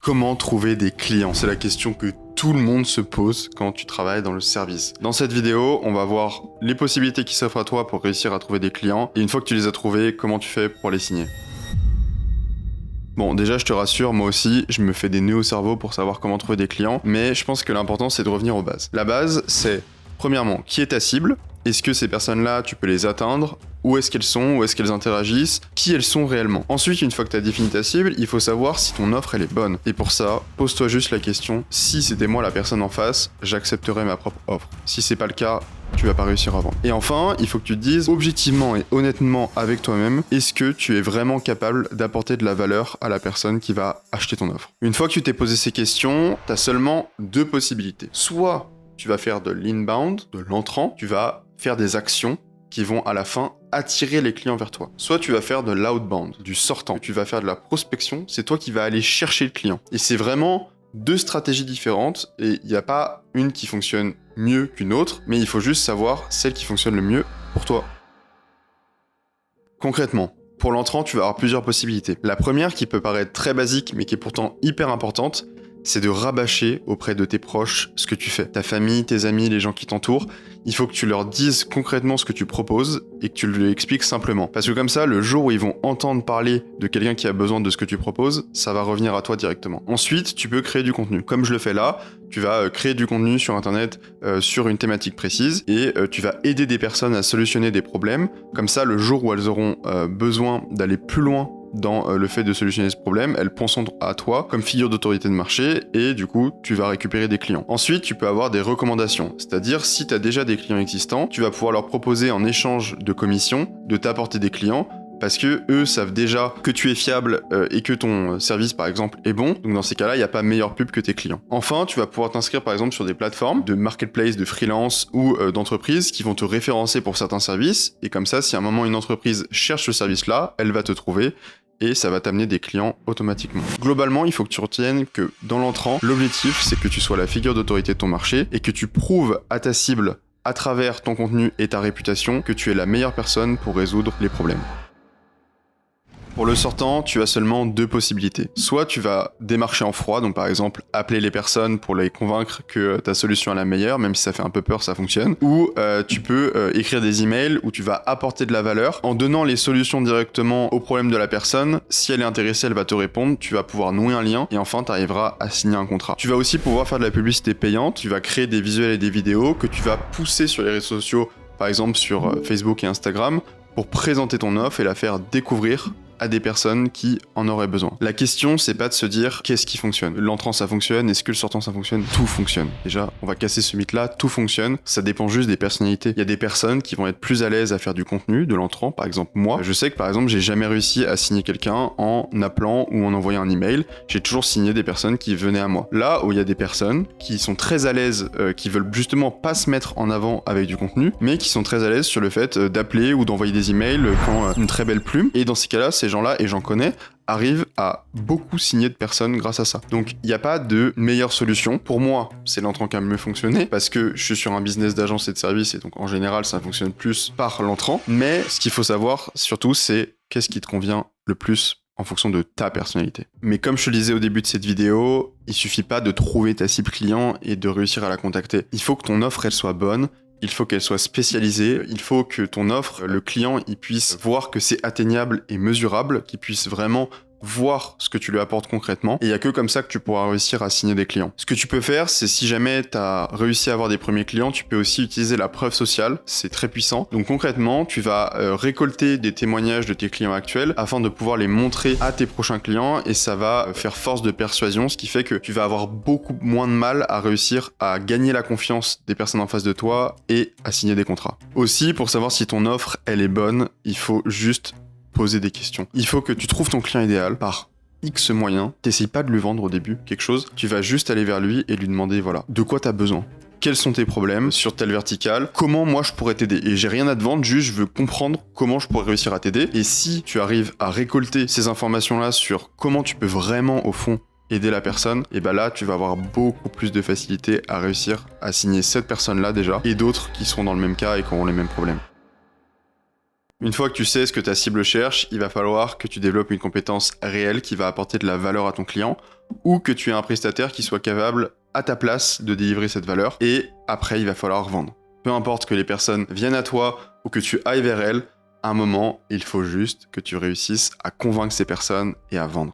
Comment trouver des clients? C'est la question que tout le monde se pose quand tu travailles dans le service. Dans cette vidéo, on va voir les possibilités qui s'offrent à toi pour réussir à trouver des clients. Et une fois que tu les as trouvés, comment tu fais pour les signer? Bon, déjà, je te rassure, moi aussi, je me fais des nœuds au cerveau pour savoir comment trouver des clients. Mais je pense que l'important, c'est de revenir aux bases. La base, c'est, premièrement, qui est ta cible? Est-ce que ces personnes-là, tu peux les atteindre? Où est-ce qu'elles sont? Où est-ce qu'elles interagissent? Qui elles sont réellement? Ensuite, une fois que tu as défini ta cible, il faut savoir si ton offre elle est bonne. Et pour ça, pose-toi juste la question, si c'était moi la personne en face, j'accepterais ma propre offre. Si c'est pas le cas, tu vas pas réussir à vendre. Et enfin, il faut que tu te dises objectivement et honnêtement avec toi-même, est-ce que tu es vraiment capable d'apporter de la valeur à la personne qui va acheter ton offre? Une fois que tu t'es posé ces questions, tu as seulement deux possibilités. Soit tu vas faire de l'inbound, de l'entrant, tu vas faire des actions qui vont à la fin attirer les clients vers toi. Soit tu vas faire de l'outbound, du sortant. Tu vas faire de la prospection, c'est toi qui vas aller chercher le client. Et c'est vraiment deux stratégies différentes et il n'y a pas une qui fonctionne mieux qu'une autre, mais il faut juste savoir celle qui fonctionne le mieux pour toi. Concrètement, pour l'entrant, tu vas avoir plusieurs possibilités. La première, qui peut paraître très basique, mais qui est pourtant hyper importante, c'est de rabâcher auprès de tes proches ce que tu fais. Ta famille, tes amis, les gens qui t'entourent, il faut que tu leur dises concrètement ce que tu proposes et que tu lui expliques simplement. Parce que comme ça, le jour où ils vont entendre parler de quelqu'un qui a besoin de ce que tu proposes, ça va revenir à toi directement. Ensuite, tu peux créer du contenu. Comme je le fais là, tu vas créer du contenu sur Internet sur une thématique précise et tu vas aider des personnes à solutionner des problèmes. Comme ça, le jour où elles auront besoin d'aller plus loin dans le fait de solutionner ce problème, elles penseront à toi comme figure d'autorité de marché et du coup, tu vas récupérer des clients. Ensuite, tu peux avoir des recommandations, c'est-à-dire si tu as déjà des clients existants, tu vas pouvoir leur proposer en échange de commissions de t'apporter des clients parce que eux savent déjà que tu es fiable et que ton service par exemple est bon. Donc dans ces cas-là, il n'y a pas meilleure pub que tes clients. Enfin, tu vas pouvoir t'inscrire par exemple sur des plateformes de marketplace, de freelance ou d'entreprises qui vont te référencer pour certains services. Et comme ça, si à un moment une entreprise cherche ce service-là, elle va te trouver et ça va t'amener des clients automatiquement. Globalement, il faut que tu retiennes que dans l'entrant, l'objectif c'est que tu sois la figure d'autorité de ton marché et que tu prouves à ta cible à travers ton contenu et ta réputation que tu es la meilleure personne pour résoudre les problèmes. Pour le sortant, tu as seulement deux possibilités. Soit tu vas démarcher en froid, donc par exemple appeler les personnes pour les convaincre que ta solution est la meilleure, même si ça fait un peu peur, ça fonctionne. Ou tu peux écrire des emails où tu vas apporter de la valeur en donnant les solutions directement aux problèmes de la personne. Si elle est intéressée, elle va te répondre, tu vas pouvoir nouer un lien et enfin tu arriveras à signer un contrat. Tu vas aussi pouvoir faire de la publicité payante, tu vas créer des visuels et des vidéos que tu vas pousser sur les réseaux sociaux, par exemple sur Facebook et Instagram, pour présenter ton offre et la faire découvrir à des personnes qui en auraient besoin. La question, c'est pas de se dire qu'est-ce qui fonctionne. L'entrant, ça fonctionne. Est-ce que le sortant, ça fonctionne? Tout fonctionne. Déjà, on va casser ce mythe-là. Tout fonctionne. Ça dépend juste des personnalités. Il y a des personnes qui vont être plus à l'aise à faire du contenu, de l'entrant. Par exemple, moi, je sais que par exemple, j'ai jamais réussi à signer quelqu'un en appelant ou en envoyant un email. J'ai toujours signé des personnes qui venaient à moi. Là où il y a des personnes qui sont très à l'aise, qui veulent justement pas se mettre en avant avec du contenu, mais qui sont très à l'aise sur le fait d'appeler ou d'envoyer des emails quand une très belle plume. Et dans ces cas-là, ces gens-là, et j'en connais, arrivent à beaucoup signer de personnes grâce à ça. Donc il n'y a pas de meilleure solution. Pour moi, c'est l'entrant qui a mieux fonctionné parce que je suis sur un business d'agence et de service et donc en général ça fonctionne plus par l'entrant. Mais ce qu'il faut savoir surtout, c'est qu'est-ce qui te convient le plus en fonction de ta personnalité. Mais comme je te le disais au début de cette vidéo, il suffit pas de trouver ta cible client et de réussir à la contacter. Il faut que ton offre elle soit bonne. Il faut qu'elle soit spécialisée, il faut que ton offre, le client, il puisse voir que c'est atteignable et mesurable, qu'il puisse vraiment voir ce que tu lui apportes concrètement, et il n'y a que comme ça que tu pourras réussir à signer des clients. Ce que tu peux faire, c'est si jamais tu as réussi à avoir des premiers clients, tu peux aussi utiliser la preuve sociale, c'est très puissant. Donc concrètement, tu vas récolter des témoignages de tes clients actuels afin de pouvoir les montrer à tes prochains clients, et ça va faire force de persuasion, ce qui fait que tu vas avoir beaucoup moins de mal à réussir à gagner la confiance des personnes en face de toi et à signer des contrats. Aussi, pour savoir si ton offre, elle est bonne, il faut juste poser des questions. Il faut que tu trouves ton client idéal par X moyens. T'essayes pas de lui vendre au début quelque chose. Tu vas juste aller vers lui et lui demander, voilà, de quoi t'as besoin. Quels sont tes problèmes sur telle verticale? Comment moi je pourrais t'aider? Et j'ai rien à te vendre, juste je veux comprendre comment je pourrais réussir à t'aider. Et si tu arrives à récolter ces informations-là sur comment tu peux vraiment, au fond, aider la personne, et ben là tu vas avoir beaucoup plus de facilité à réussir à signer cette personne-là déjà, et d'autres qui seront dans le même cas et qui auront les mêmes problèmes. Une fois que tu sais ce que ta cible cherche, il va falloir que tu développes une compétence réelle qui va apporter de la valeur à ton client ou que tu aies un prestataire qui soit capable à ta place de délivrer cette valeur et après il va falloir vendre. Peu importe que les personnes viennent à toi ou que tu ailles vers elles, à un moment, il faut juste que tu réussisses à convaincre ces personnes et à vendre.